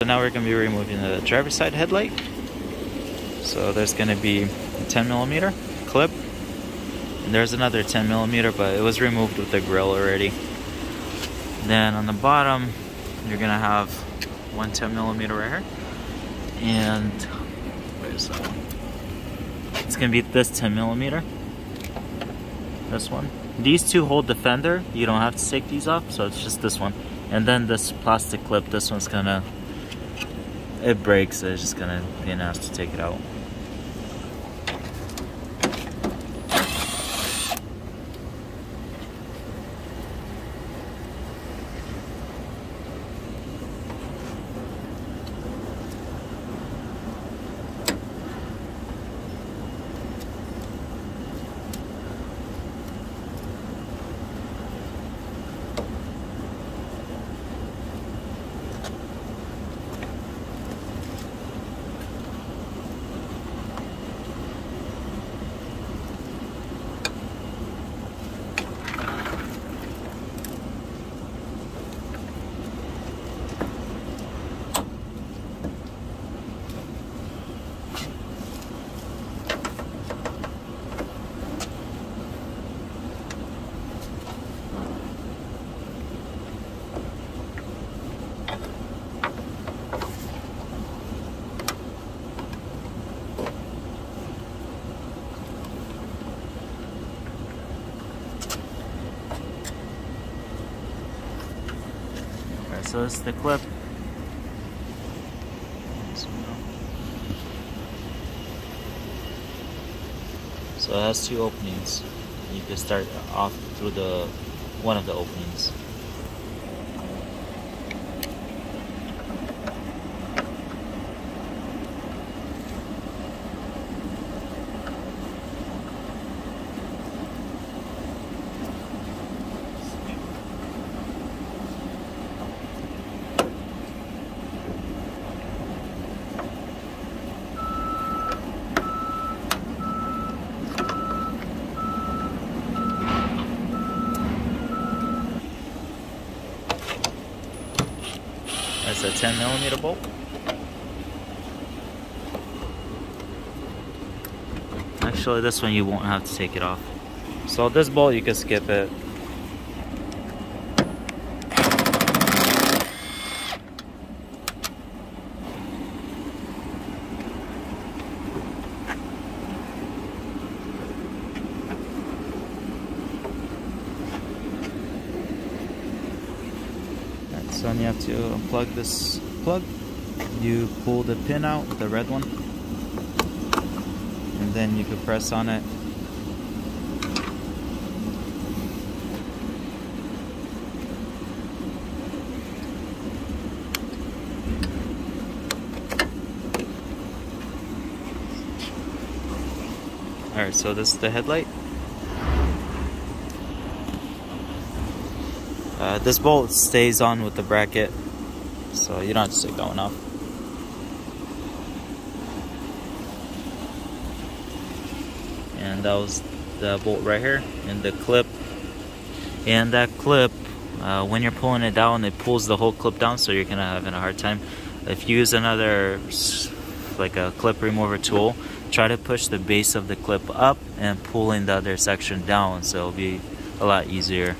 now we're going to be removing the driver's side headlight. So there's going to be a 10mm clip, and there's another 10mm, but it was removed with the grill already. Then on the bottom, you're going to have one 10mm right here, and where's that one? It's going to be this 10mm, this one. These two hold the fender, you don't have to take these off, so it's just this one. And then this plastic clip, this one's gonna, it breaks, so it's just gonna be an ass to take it out. So this is the clip. So it has two openings. You can start off through one of the openings. That's a 10mm bolt. Actually, this one you won't have to take it off. So this bolt you can skip it. So then you have to unplug this plug. You pull the pin out, the red one, and then you can press on it. Alright, so this is the headlight. This bolt stays on with the bracket, so you don't have to take that one off. And that was the bolt right here, and the clip. And that clip, when you're pulling it down, it pulls the whole clip down, so you're gonna have a hard time. If you use another, like a clip remover tool, try to push the base of the clip up and pulling the other section down, so it'll be a lot easier.